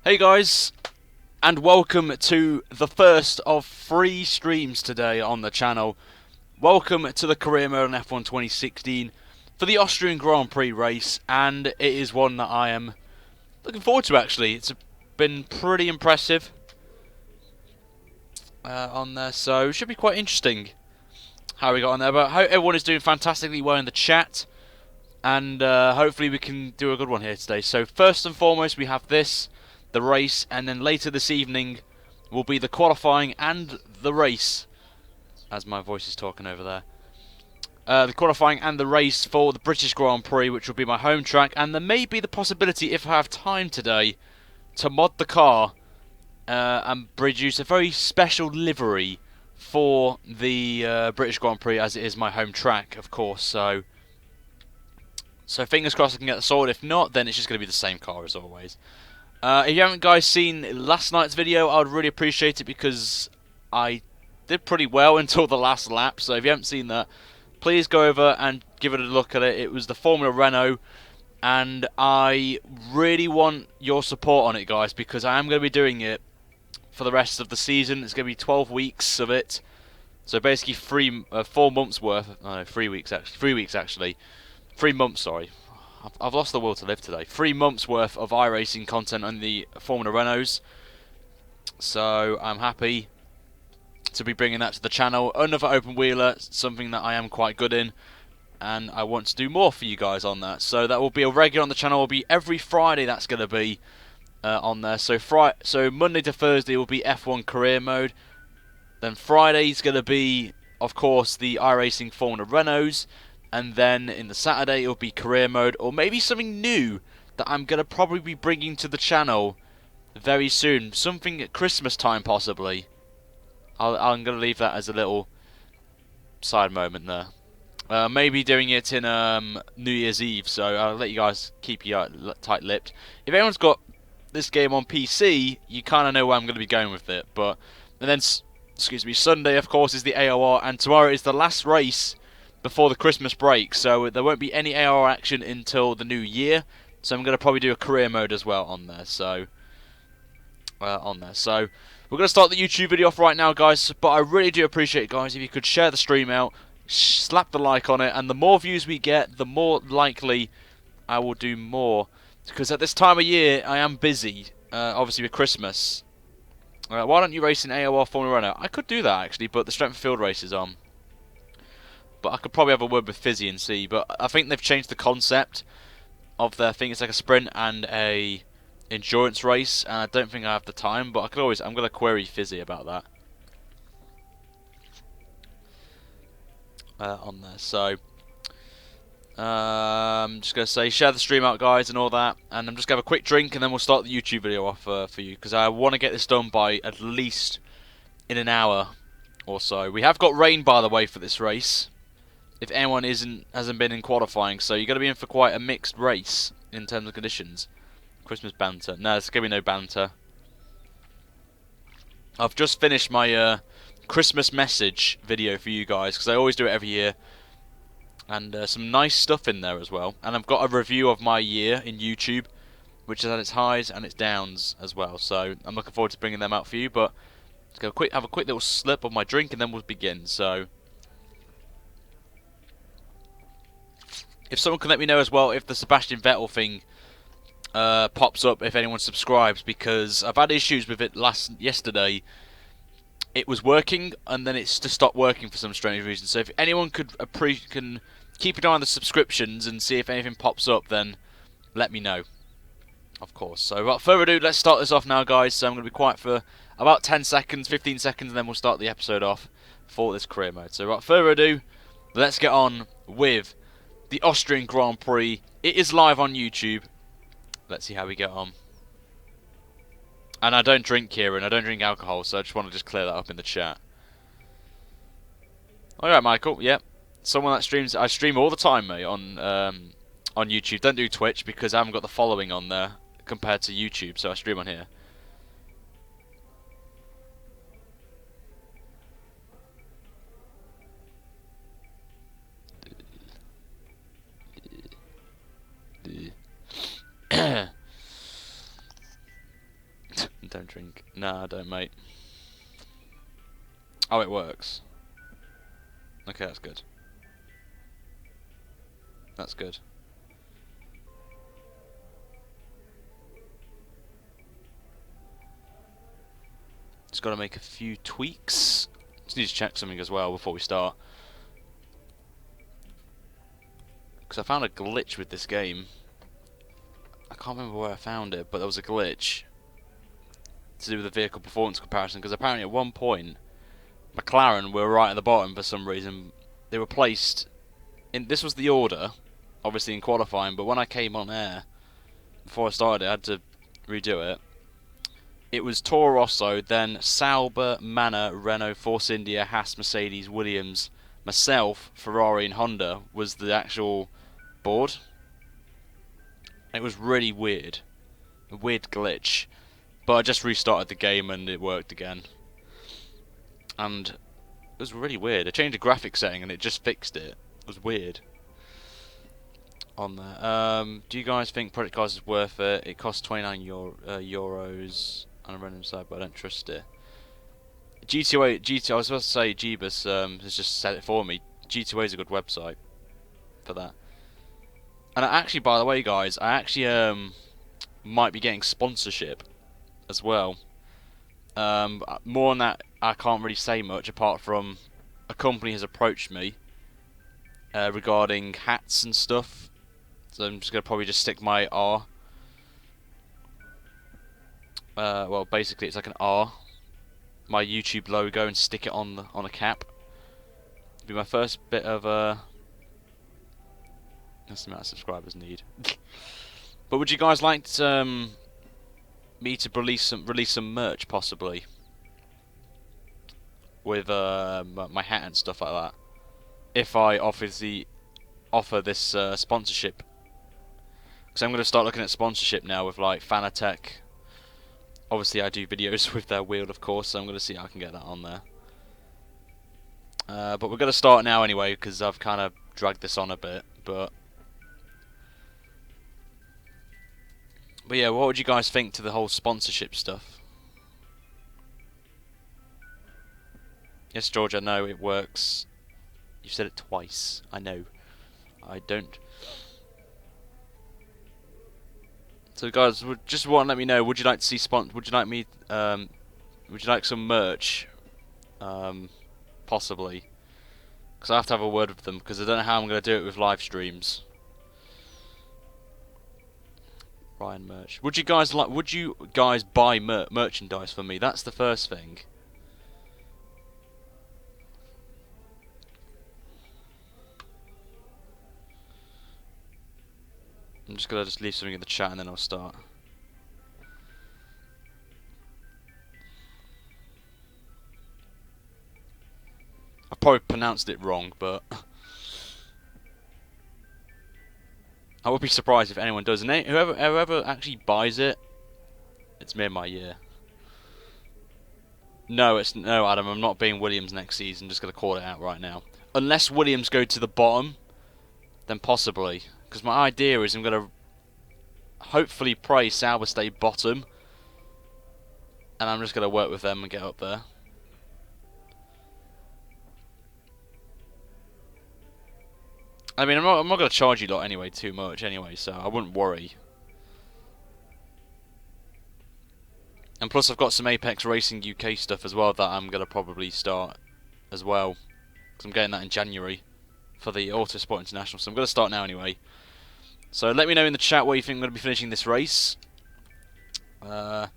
Hey guys, and welcome to the first of 3 streams today on the channel. Welcome to the career mode on F1 2016 for the Austrian Grand Prix race, and it is one that I am looking forward to actually. It's been pretty impressive on there, so it should be quite interesting how we got on there. But I hope everyone is doing fantastically well in the chat, and hopefully we can do a good one here today. So first and foremost we have the race, and then later this evening will be the qualifying and the race, as my voice is talking over there. The qualifying and the race for the British Grand Prix, which will be my home track, and there may be the possibility, if I have time today, to mod the car and produce a very special livery for the British Grand Prix, as it is my home track, of course. So fingers crossed I can get that sorted. If not, then it's just going to be the same car as always. If you haven't guys seen last night's video, I would really appreciate it, because I did pretty well until the last lap. So if you haven't seen that, please go over and give it a look at it. It was the Formula Renault, and I really want your support on it, guys, because I am going to be doing it for the rest of the season. It's going to be 12 weeks of it. So basically 4 months worth. No, 3 weeks actually. 3 weeks actually. 3 months, sorry. I've lost the will to live today. 3 months worth of iRacing content on the Formula Renaults. So I'm happy to be bringing that to the channel. Another open wheeler, something that I am quite good in, and I want to do more for you guys on that. So that will be a regular on the channel. Will be every Friday. That's going to be on there. So Monday to Thursday will be F1 career mode. Then Friday's going to be, of course, the iRacing Formula Renaults. And then in the Saturday it'll be career mode, or maybe something new that I'm going to probably be bringing to the channel very soon. Something at Christmas time possibly. I'm going to leave that as a little side moment there. Maybe doing it in New Year's Eve, so I'll let you guys keep your tight-lipped. If anyone's got this game on PC, you kind of know where I'm going to be going with it. And then, excuse me, Sunday, of course, is the AOR, and tomorrow is the last race before the Christmas break, so there won't be any AR action until the new year. So I'm going to probably do a career mode as well on there. So we're going to start the YouTube video off right now, guys. But I really do appreciate it, guys, if you could share the stream out, slap the like on it, and the more views we get, the more likely I will do more. Because at this time of year, I am busy, obviously with Christmas. Why don't you race in AOR Formula Renault? I could do that actually, but the Strength of Field race is on. But I could probably have a word with Fizzy and see. But I think they've changed the concept of their thing. It's like a sprint and a endurance race, and I don't think I have the time. But I'm going to query Fizzy about that on there. So I'm just going to say share the stream out, guys, and all that. And I'm just going to have a quick drink, and then we'll start the YouTube video off for you, because I want to get this done by at least in an hour or so. We have got rain, by the way, for this race. If anyone hasn't been in qualifying, so you're going to be in for quite a mixed race in terms of conditions. Christmas banter. No, there's going to be no banter. I've just finished my Christmas message video for you guys, because I always do it every year. And some nice stuff in there as well. And I've got a review of my year in YouTube, which has had its highs and its downs as well. So I'm looking forward to bringing them out for you. But let's go have a quick little slip of my drink, and then we'll begin. So if someone can let me know as well if the Sebastian Vettel thing pops up, if anyone subscribes, because I've had issues with it yesterday. It was working, and then it's just stopped working for some strange reason. So if anyone can keep an eye on the subscriptions and see if anything pops up, then let me know, of course. So without further ado, let's start this off now, guys. So I'm going to be quiet for about 10 seconds, 15 seconds, and then we'll start the episode off for this career mode. So without further ado, let's get on with the Austrian Grand Prix. It is live on YouTube. Let's see how we get on. And I don't drink, Kieran. I don't drink alcohol, so I just want to clear that up in the chat. Alright, Michael. Yep. Someone that streams. I stream all the time, mate, on YouTube. Don't do Twitch because I haven't got the following on there compared to YouTube, so I stream on here. drink. Nah, I don't, mate. Oh, it works. Okay, that's good. That's good. Just got to make a few tweaks. Just need to check something as well before we start. Because I found a glitch with this game. I can't remember where I found it, but there was a glitch to do with the vehicle performance comparison. Because apparently at one point, McLaren were right at the bottom for some reason. They were placed in. This was the order, obviously in qualifying. But when I came on air before I started, I had to redo it. It was Toro Rosso, then Sauber, Manor, Renault, Force India, Haas, Mercedes, Williams, myself, Ferrari, and Honda was the actual board. It was really weird, a weird glitch. But I just restarted the game and it worked again. And it was really weird. I changed the graphics setting and it just fixed it. It was weird. On there. Do you guys think Project Cars is worth it? It costs 29 euros on a random site, but I don't trust it. GTO, I was supposed to say Jeebus has just said it for me. GTO is a good website for that. And actually, by the way, guys, I actually might be getting sponsorship as well. More on that, I can't really say much apart from a company has approached me regarding hats and stuff. So I'm just gonna probably just stick my R. Well, basically, it's like an R, my YouTube logo, and stick it on a cap. It'll be my first bit of that's the amount of subscribers need. But would you guys like me to release some merch possibly with my hat and stuff like that? If I offer this sponsorship, because I'm going to start looking at sponsorship now with like Fanatec. Obviously, I do videos with their wheel, of course, so I'm going to see how I can get that on there. But we're going to start now anyway, because I've kind of dragged this on a bit. But yeah, what would you guys think to the whole sponsorship stuff? Yes, George, I know it works. You've said it twice. I know. I don't. So, guys, just want to let me know. Would you like to see Would you like me? Would you like some merch? Possibly. Because I have to have a word with them. Because I don't know how I'm going to do it with live streams. Ryan merch. Would you guys buy merchandise for me? That's the first thing. I'm just gonna leave something in the chat and then I'll start. I probably pronounced it wrong, but I would be surprised if anyone does. And whoever actually buys it, it's me and my year. No, Adam. I'm not being Williams next season. Just gonna call it out right now. Unless Williams go to the bottom, then possibly. Because my idea is I'm gonna hopefully pray Sauber stay bottom, and I'm just gonna work with them and get up there. I mean, I'm not going to charge you lot anyway too much anyway, so I wouldn't worry. And plus, I've got some Apex Racing UK stuff as well that I'm going to probably start as well, because I'm getting that in January for the Autosport International. So I'm going to start now anyway. So let me know in the chat where you think I'm going to be finishing this race. So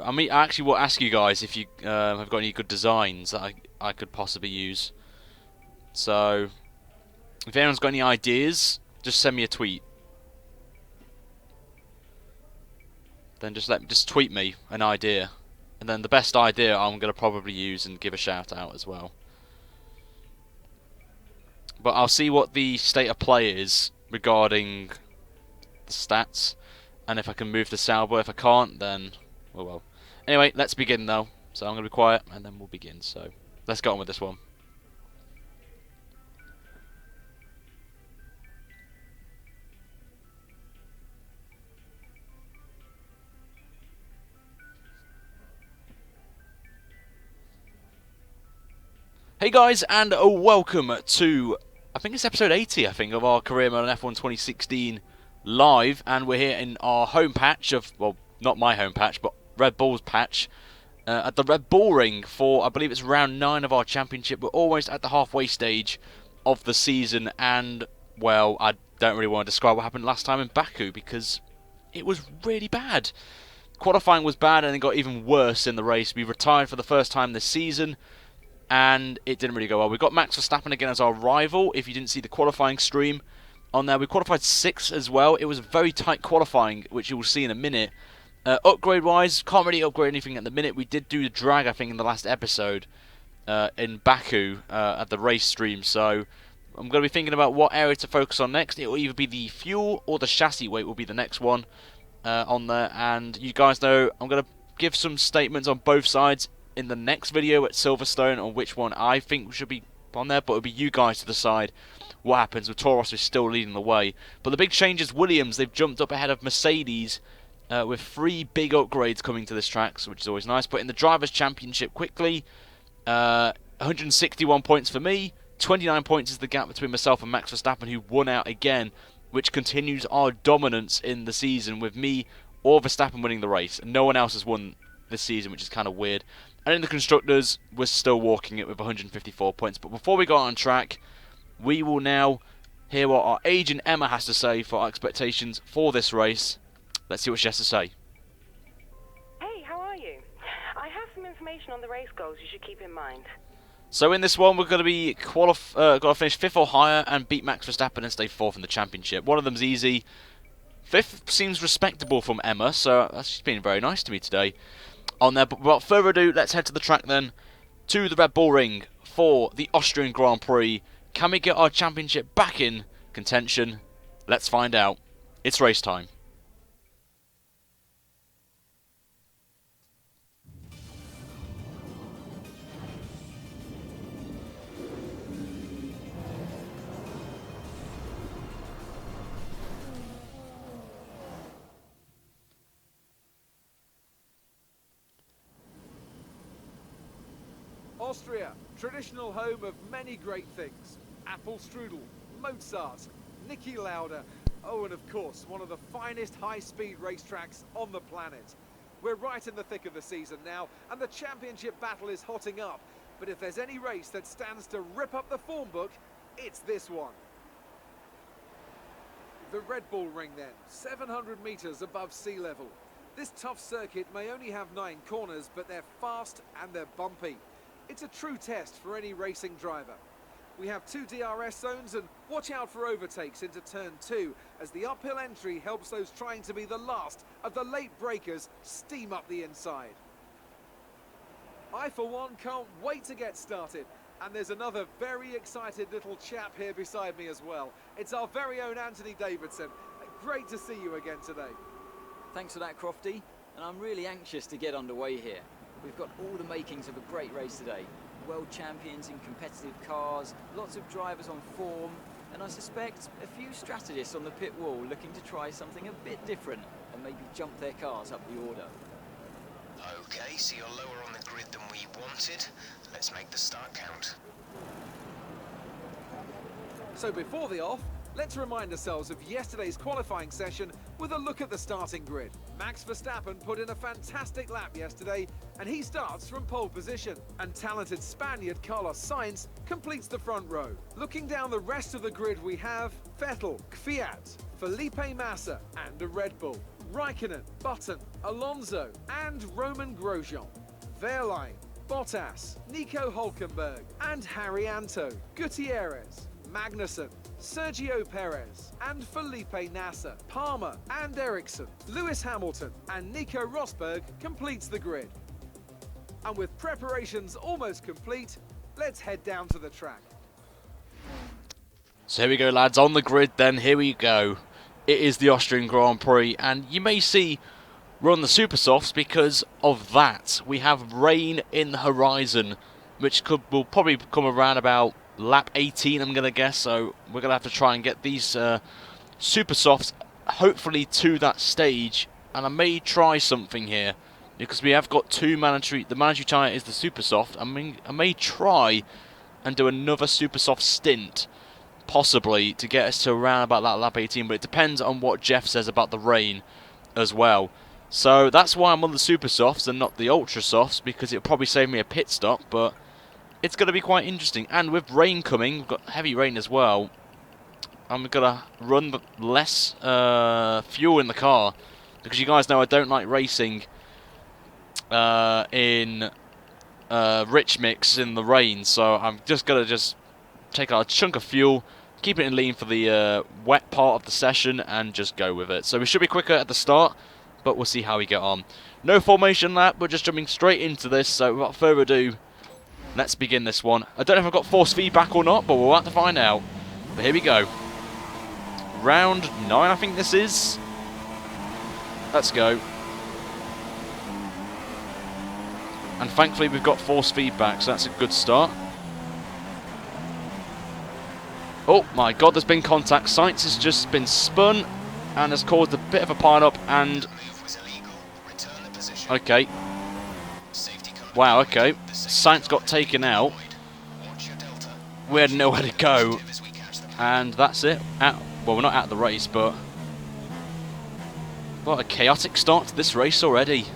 I actually will ask you guys if you have got any good designs that I could possibly use. So if anyone's got any ideas, just send me a tweet. Then just tweet me an idea, and then the best idea I'm gonna probably use and give a shout out as well. But I'll see what the state of play is regarding the stats, and if I can move to Sauber. If I can't, then oh well. Anyway, let's begin though. So I'm gonna be quiet, and then we'll begin. So let's get on with this one. Hey guys, and welcome to, I think it's episode 80, of our Career Mode on F1 2016 live, and we're here in our home patch of, well, not my home patch, but Red Bull's patch, at the Red Bull Ring for, I believe it's round 9 of our championship. We're almost at the halfway stage of the season, and, well, I don't really want to describe what happened last time in Baku, because it was really bad. Qualifying was bad, and it got even worse in the race. We retired for the first time this season, and it didn't really go well. We've got Max Verstappen again as our rival. If you didn't see the qualifying stream on there, we qualified 6th as well. It was a very tight qualifying, which you will see in a minute. Upgrade-wise, can't really upgrade anything at the minute. We did do the drag, I think, in the last episode in Baku at the race stream. So I'm going to be thinking about what area to focus on next. It will either be the fuel or the chassis weight will be the next one on there. And you guys know I'm going to give some statements on both sides in the next video at Silverstone on which one I think should be on there, but it'll be you guys to decide what happens. With Toros is still leading the way. But the big change is Williams. They've jumped up ahead of Mercedes with 3 big upgrades coming to this track, which is always nice. But in the Drivers' Championship quickly, 161 points for me, 29 points is the gap between myself and Max Verstappen, who won out again, which continues our dominance in the season with me or Verstappen winning the race. No one else has won this season, which is kind of weird. And in the Constructors, we're still walking it with 154 points. But before we go on track, we will now hear what our agent Emma has to say for our expectations for this race. Let's see what she has to say. Hey, how are you? I have some information on the race goals you should keep in mind. So in this one, we're going to be got to finish 5th or higher and beat Max Verstappen and stay 4th in the championship. One of them's easy. 5th seems respectable from Emma, so she's been very nice to me today on there. But without further ado, let's head to the track then, to the Red Bull Ring for the Austrian Grand Prix. Can we get our championship back in contention? Let's find out. It's race time. Austria, traditional home of many great things. Apple strudel, Mozart, Niki Lauda, oh, and of course, one of the finest high-speed racetracks on the planet. We're right in the thick of the season now, and the championship battle is hotting up. But if there's any race that stands to rip up the form book, it's this one. The Red Bull Ring then, 700 meters above sea level. This tough circuit may only have 9 corners, but they're fast and they're bumpy. It's a true test for any racing driver. We have 2 DRS zones, and watch out for overtakes into turn 2 as the uphill entry helps those trying to be the last of the late breakers steam up the inside. I for one can't wait to get started, and there's another very excited little chap here beside me as well. It's our very own Anthony Davidson. Great to see you again today. Thanks for that, Crofty, and I'm really anxious to get underway here. We've got all the makings of a great race today. World champions in competitive cars, lots of drivers on form, and I suspect a few strategists on the pit wall looking to try something a bit different and maybe jump their cars up the order. Okay, so you're lower on the grid than we wanted. Let's make the start count. So before the off, let's remind ourselves of yesterday's qualifying session with a look at the starting grid. Max Verstappen put in a fantastic lap yesterday, and he starts from pole position. And talented Spaniard Carlos Sainz completes the front row. Looking down the rest of the grid, we have Vettel, Kvyat, Felipe Massa, and a Red Bull. Raikkonen, Button, Alonso, and Roman Grosjean. Wehrlein, Bottas, Nico Hülkenberg, and Haryanto, Gutierrez, Magnussen, Sergio Perez, and Felipe Nasser. Palmer and Ericsson, Lewis Hamilton, and Nico Rosberg completes the grid. And with preparations almost complete, let's head down to the track. So here we go, lads, on the grid then, here we go. It is the Austrian Grand Prix, and you may see we're on the super softs because of that. We have rain in the horizon, which will probably come around about lap 18, I'm going to guess, so we're going to have to try and get these super softs hopefully to that stage, and I may try something here because we have got 2 mandatory. The mandatory tyre is the super soft. I mean, I may try and do another super soft stint, possibly, to get us to around about that lap 18, but it depends on what Jeff says about the rain as well. So that's why I'm on the super softs and not the ultra softs, because it'll probably save me a pit stop, but it's going to be quite interesting. And with rain coming, we've got heavy rain as well, I'm going to run less fuel in the car, because you guys know I don't like racing in rich mix in the rain, so I'm just going to take a chunk of fuel, keep it in lean for the wet part of the session, and just go with it. So we should be quicker at the start, but we'll see how we get on. No formation lap, we're just jumping straight into this, so without further ado, let's begin this one. I don't know if I've got force feedback or not, but we'll have to find out. But here we go. Round 9, I think this is. Let's go. And thankfully we've got force feedback, so that's a good start. Oh my god, there's been contact. Sainz has just been spun and has caused a bit of a pile-up, and... Okay. Wow, okay. Sainz got taken out. We had nowhere to go. And that's it. Well, we're not out of the race, but... What a chaotic start to this race already.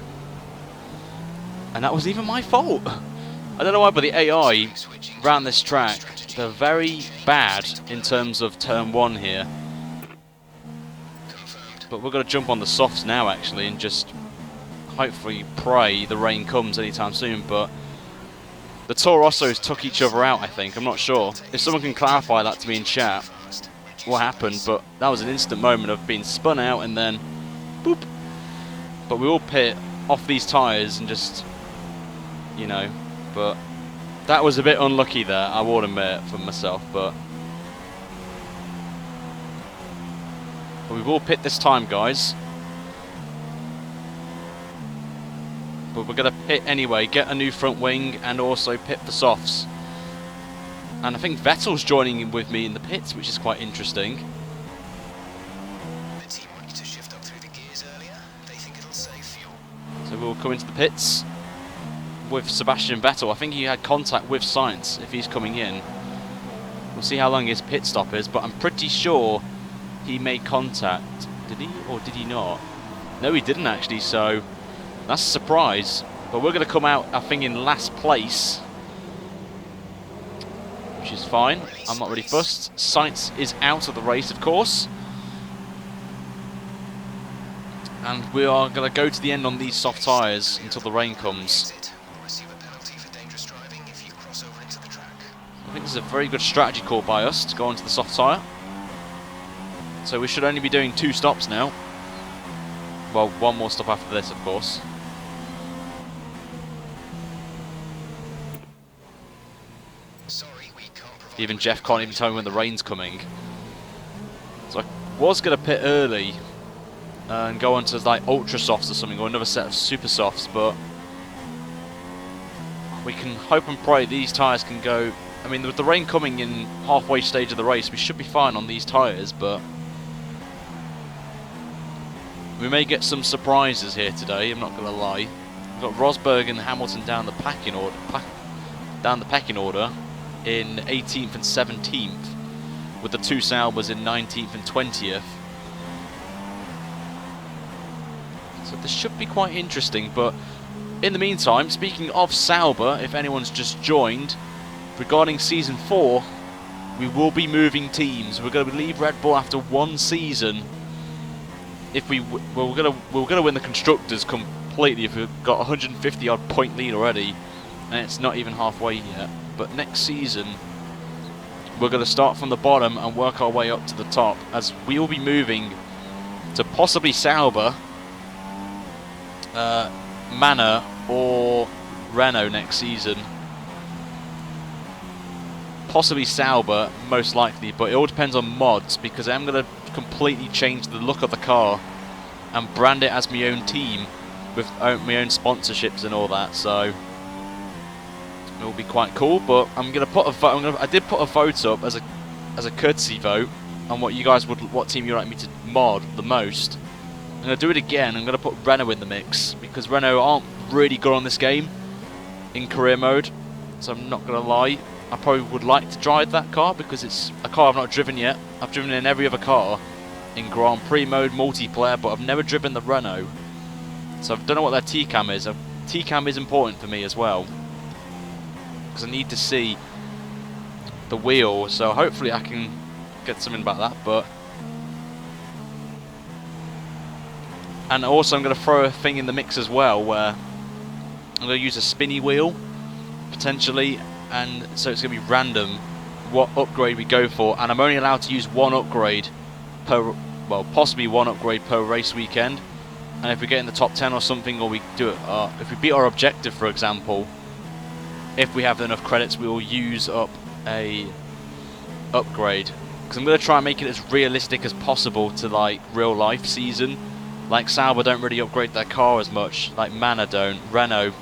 And that wasn't even my fault. I don't know why, but the AI around this track, they're very bad in terms of turn 1 here. But we're going to jump on the softs now, actually, and just hopefully pray the rain comes anytime soon. But the Toro Rossos took each other out, I think. I'm not sure. If someone can clarify that to me in chat, what happened. But that was an instant moment of being spun out and then boop. But we all pit off these tyres and just, you know, but that was a bit unlucky there, I will admit, for myself, but we will pit this time, guys. But we're going to pit anyway, get a new front wing, and also pit for softs. And I think Vettel's joining in with me in the pits, which is quite interesting. The team want you to shift up through the gears earlier. They think it'll save fuel. So we'll come into the pits with Sebastian Vettel. I think he had contact with Sainz if he's coming in. We'll see how long his pit stop is, but I'm pretty sure he made contact. Did he, or did he not? No, he didn't actually, so that's a surprise. But we're going to come out, I think, in last place, which is fine. I'm not really fussed. Sainz is out of the race, of course. And we are going to go to the end on these soft tyres until the rain comes. I think this is a very good strategy call by us to go onto the soft tyre. So we should only be doing 2 stops now. Well, 1 more stop after this, of course. Even Jeff can't even tell me when the rain's coming. So I was going to pit early and go onto like ultra softs or something, or another set of super softs, but we can hope and pray these tyres can go. I mean, with the rain coming in halfway stage of the race, we should be fine on these tyres, but we may get some surprises here today, I'm not going to lie. We've got Rosberg and Hamilton down the pecking order in 18th and 17th, with the 2 Saubers in 19th and 20th. So this should be quite interesting, but in the meantime, speaking of Sauber, if anyone's just joined, regarding Season 4, we will be moving teams. We're going to leave Red Bull after 1 season. If we're going to win the Constructors completely if we've got 150 odd point lead already, and it's not even halfway yet. But next season, we're going to start from the bottom and work our way up to the top, as we will be moving to possibly Sauber, Manor, or Renault next season. Possibly Sauber, most likely, but it all depends on mods, because I'm going to completely change the look of the car and brand it as my own team with my own sponsorships and all that, so it will be quite cool. But I'm going to put a vote. I did put a vote up as a courtesy vote on what team you'd like me to mod the most. I'm going to do it again. I'm going to put Renault in the mix, because Renault aren't really good on this game in career mode, so I'm not going to lie. I probably would like to drive that car because it's a car I've not driven yet. I've driven in every other car in Grand Prix mode multiplayer, but I've never driven the Renault. So I don't know what their T-Cam is. T-Cam is important for me as well, because I need to see the wheel, so hopefully I can get something about that. But and also I'm going to throw a thing in the mix as well, where I'm going to use a spinny wheel potentially, and so it's going to be random what upgrade we go for, and I'm only allowed to use one upgrade per, well, possibly one upgrade per race weekend. And if we get in the top 10 or something, or we do it, if we beat our objective, for example, if we have enough credits, we will use up a upgrade. Because I'm going to try and make it as realistic as possible to like real life season. Like Sauber don't really upgrade their car as much, like Mana don't. Renault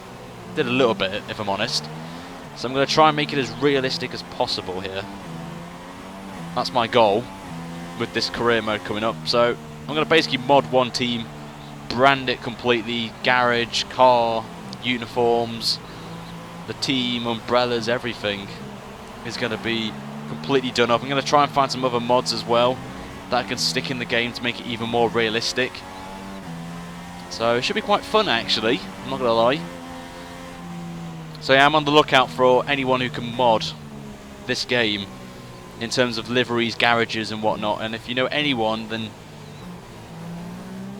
did a little bit, if I'm honest. So I'm going to try and make it as realistic as possible here. That's my goal with this career mode coming up. So I'm going to basically mod one team, brand it completely, garage, car, uniforms, the team, umbrellas, everything is going to be completely done up. I'm going to try and find some other mods as well that I can stick in the game to make it even more realistic. So it should be quite fun actually, I'm not going to lie. So yeah, I'm on the lookout for anyone who can mod this game in terms of liveries, garages and whatnot. And if you know anyone, then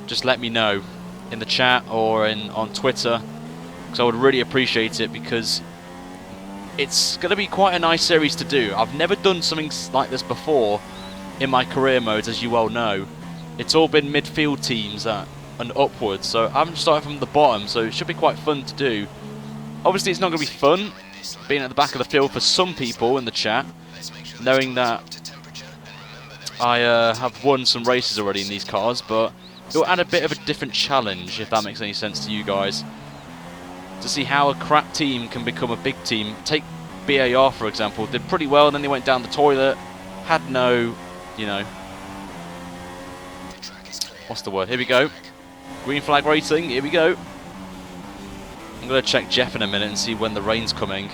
just let me know in the chat or on Twitter, because I would really appreciate it, because it's going to be quite a nice series to do. I've never done something like this before in my career modes, as you well know. It's all been midfield teams and upwards, so I haven't started from the bottom, so it should be quite fun to do. Obviously it's not going to be fun being at the back of the field for some people in the chat, knowing that I have won some races already in these cars, but it will add a bit of a different challenge, if that makes any sense to you guys, to see how a crap team can become a big team. Take BAR for example, did pretty well, and then they went down the toilet, had no, you know, what's the word, here we go, green flag racing, here we go. I'm going to check Jeff in a minute and see when the rain's coming.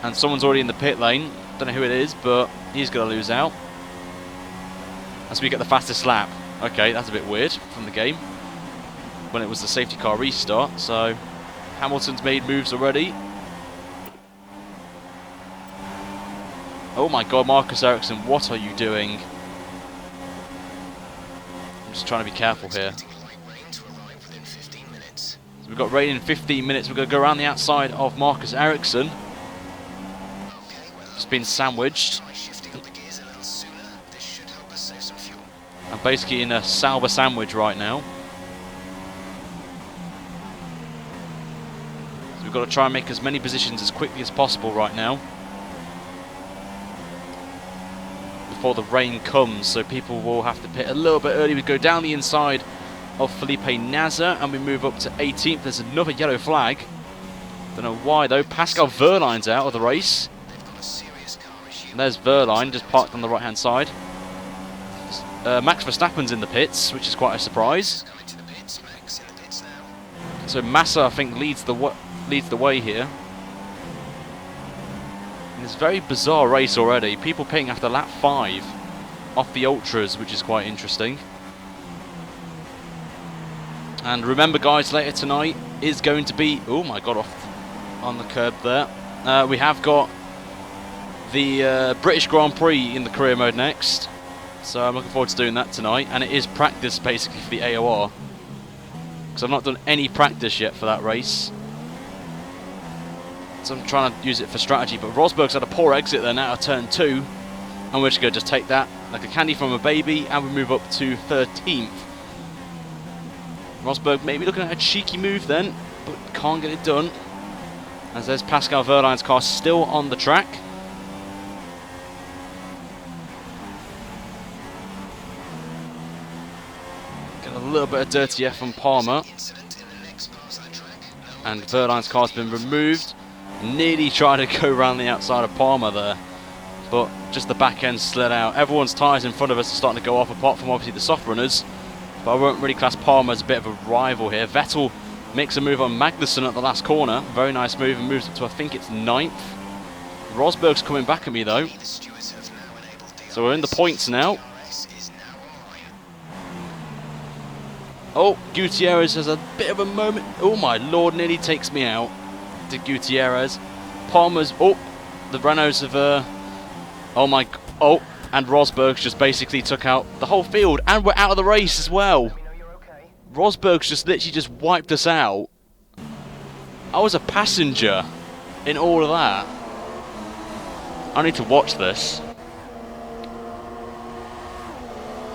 And someone's already in the pit lane, don't know who it is, but he's going to lose out. As we get the fastest lap. Okay, that's a bit weird from the game when it was the safety car restart. So Hamilton's made moves already. Oh my god, Marcus Ericsson, what are you doing? I'm just trying to be careful here. So we've got rain in 15 minutes. We're going to go around the outside of Marcus Ericsson. Just been sandwiched. I'm basically in a Sauber sandwich right now. So we've got to try and make as many positions as quickly as possible right now, before the rain comes, so people will have to pit a little bit early. We go down the inside of Felipe Nasr and we move up to 18th. There's another yellow flag. Don't know why though. Pascal Wehrlein's out of the race. And there's Wehrlein just parked on the right hand side. Max Verstappen's in the pits, which is quite a surprise. So Massa, I think, leads the way here. And it's a very bizarre race already. People pitting after lap 5 off the ultras, which is quite interesting. And remember, guys, later tonight is going to be, oh my god, off on the curb there. We have got the British Grand Prix in the career mode next. So I'm looking forward to doing that tonight, and it is practice basically for the AOR, because I've not done any practice yet for that race. So I'm trying to use it for strategy, but Rosberg's had a poor exit there now at turn 2, and we're just going to just take that like a candy from a baby, and we move up to 13th. Rosberg maybe looking at a cheeky move then, but can't get it done, as there's Pascal Wehrlein's car still on the track. A little bit of dirty F from Palmer, and Wehrlein's car's been removed. Nearly tried to go around the outside of Palmer there, but just the back end slid out. Everyone's tyres in front of us are starting to go off, apart from obviously the soft runners, but I won't really class Palmer as a bit of a rival here. Vettel Makes a move on Magnussen at the last corner. Very nice move and moves up to, I think it's 9th. Rosberg's coming back at me though. So we're in the points now. Oh, Gutierrez has a bit of a moment. Oh my lord, nearly takes me out. To Gutierrez. Palmer's, oh, the Renaults have, oh my, oh, and Rosberg's just basically took out the whole field. And we're out of the race as well. Rosberg's just literally just wiped us out. I was a passenger in all of that. I need to watch this.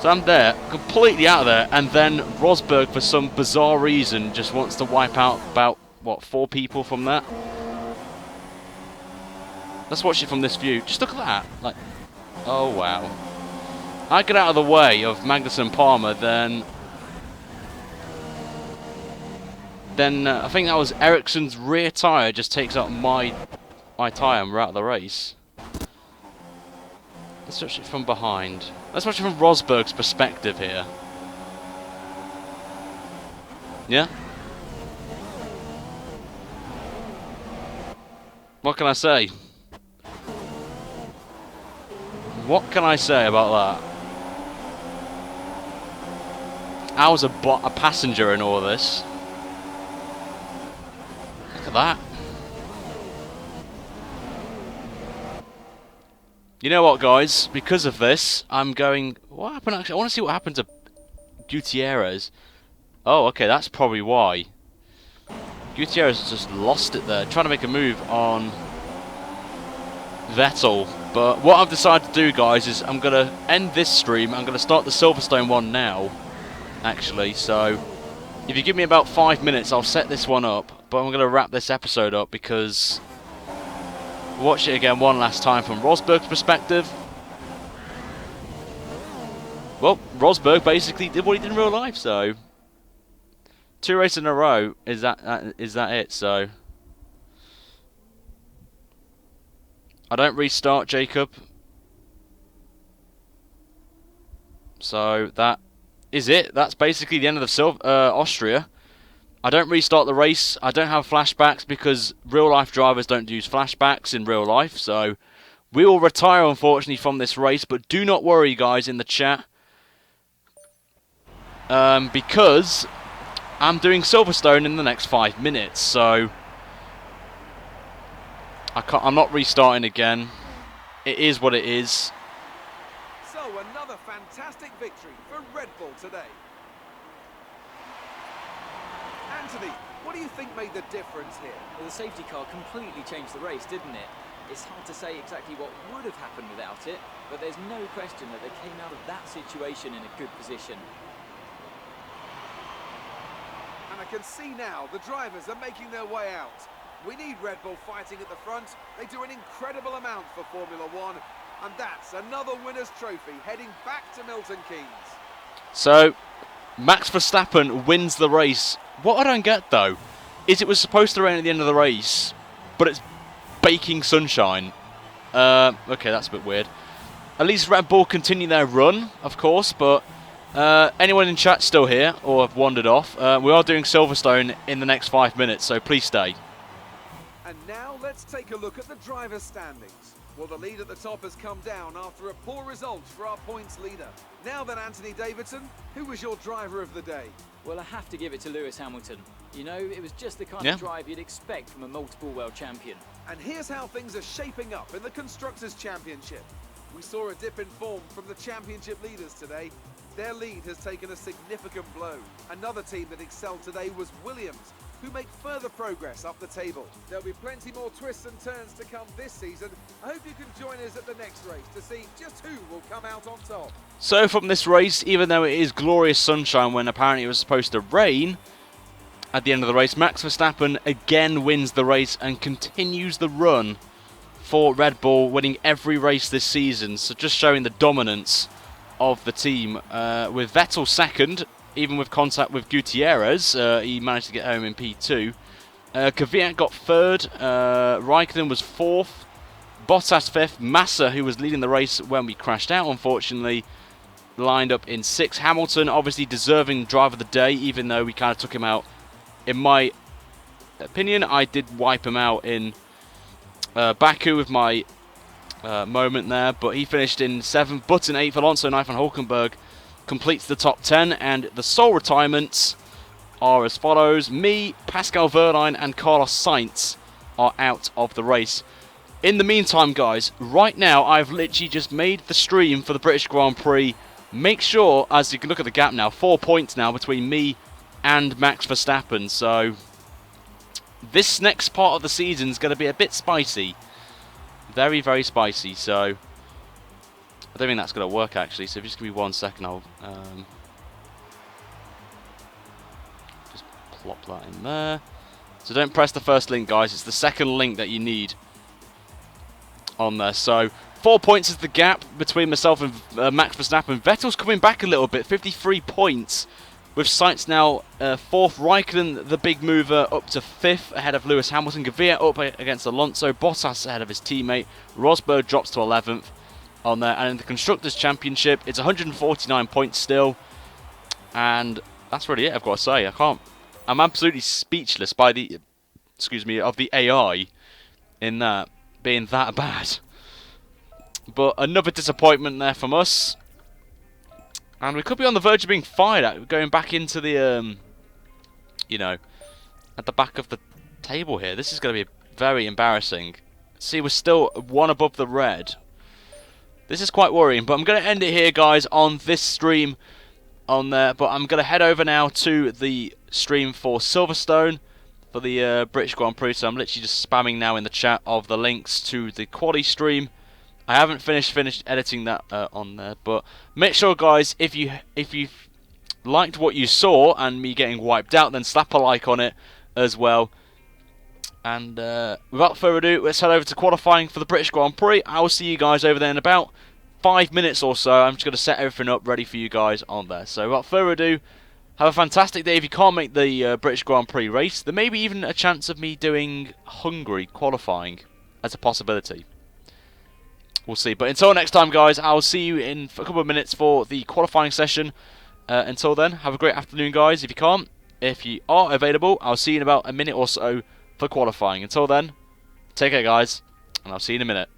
So I'm there, completely out of there, and then Rosberg, for some bizarre reason, just wants to wipe out about, what, 4 people from that? Let's watch it from this view. Just look at that. Like, oh wow. I get out of the way of Magnussen and Palmer, then I think that was Ericsson's rear tyre just takes out my tyre and we're out of the race. Let's watch it from behind. Let's watch it from Rosberg's perspective here. Yeah? What can I say? What can I say about that? I was a passenger in all of this. Look at that. You know what, guys? Because of this, I'm going... What happened, actually? I want to see what happened to Gutierrez. Oh, okay, that's probably why. Gutierrez just lost it there, trying to make a move on Vettel. But what I've decided to do, guys, is I'm going to end this stream. I'm going to start the Silverstone one now, actually. So, if you give me about 5 minutes, I'll set this one up. But I'm going to wrap this episode up because... Watch it again one last time from Rosberg's perspective. Well, Rosberg basically did what he did in real life, so 2 races in a row is that it? So I don't restart, Jacob. So that is it. That's basically the end of the Austria. I don't restart the race. I don't have flashbacks because real-life drivers don't use flashbacks in real life. So we will retire, unfortunately, from this race. But do not worry, guys, in the chat. Because I'm doing Silverstone in the next 5 minutes. So I'm not restarting again. It is what it is. So another fantastic victory for Red Bull today. Anthony, what do you think made the difference here? Well, the safety car completely changed the race, didn't it? It's hard to say exactly what would have happened without it, but there's no question that they came out of that situation in a good position. And I can see now the drivers are making their way out. We need Red Bull fighting at the front. They do an incredible amount for Formula One, and that's another winner's trophy heading back to Milton Keynes. So, Max Verstappen wins the race. What I don't get, though, is it was supposed to rain at the end of the race, but it's baking sunshine. Okay, that's a bit weird. At least Red Bull continue their run, of course, but anyone in chat still here, or have wandered off, we are doing Silverstone in the next 5 minutes, so please stay. And now let's take a look at the driver's standings. Well, the lead at the top has come down after a poor result for our points leader. Now then, Anthony Davidson, who was your driver of the day? Well, I have to give it to Lewis Hamilton. You know, it was just the kind of drive you'd expect from a multiple world champion. And here's how things are shaping up in the Constructors' Championship. We saw a dip in form from the championship leaders today. Their lead has taken a significant blow. Another team that excelled today was Williams, who make further progress up the table. There'll be plenty more twists and turns to come this season. I hope you can join us at the next race to see just who will come out on top. So from this race, even though it is glorious sunshine when apparently it was supposed to rain at the end of the race, Max Verstappen again wins the race and continues the run for Red Bull, winning every race this season. So just showing the dominance of the team, with Vettel second, even with contact with Gutierrez. He managed to get home in P2. Kvyat got third, Raikkonen was fourth, Bottas fifth, Massa, who was leading the race when we crashed out, unfortunately, lined up in sixth. Hamilton, obviously deserving driver of the day, even though we kind of took him out in my opinion, I did wipe him out in Baku with my moment there, but he finished in 7th. But in 8th, Alonso Knife and Hulkenberg completes the top 10, and the sole retirements are as follows. Me, Pascal Wehrlein, and Carlos Sainz are out of the race. In the meantime, guys, right now, I've literally just made the stream for the British Grand Prix. Make sure, as you can look at the gap now, 4 points now between me and Max Verstappen. So, this next part of the season is going to be a bit spicy. Very, very spicy. So, I don't think that's going to work, actually. So, if you just give me 1 second, I'll just plop that in there. So, don't press the first link, guys. It's the second link that you need on there. So 4 points is the gap between myself and Max Verstappen. Vettel's coming back a little bit, 53 points, with Sainz now 4th. Raikkonen, the big mover, up to 5th ahead of Lewis Hamilton. Gavia up against Alonso. Bottas ahead of his teammate. Rosberg drops to 11th on there. And in the Constructors' Championship, it's 149 points still, and that's really it. I've got to say, I'm absolutely speechless by the of the AI in that being that bad. But another disappointment there from us, and we could be on the verge of being fired at, going back into the you know, at the back of the table here. This is going to be very embarrassing. See, we're still 1 above the red. This is quite worrying, but I'm going to end it here, guys, on this stream on there. But I'm going to head over now to the stream for Silverstone for the British Grand Prix. So I'm literally just spamming now in the chat of the links to the quali stream. I haven't finished editing that on there, but make sure, guys, if you liked what you saw and me getting wiped out, then slap a like on it as well. And without further ado, let's head over to qualifying for the British Grand Prix. I will see you guys over there in about 5 minutes or so. I'm just going to set everything up ready for you guys on there. So without further ado, have a fantastic day. If you can't make the British Grand Prix race, there may be even a chance of me doing Hungary qualifying as a possibility. We'll see. But until next time, guys, I'll see you in a couple of minutes for the qualifying session. Until then, have a great afternoon, guys. If you can't, if you are available, I'll see you in about a minute or so for qualifying. Until then, take care, guys, and I'll see you in a minute.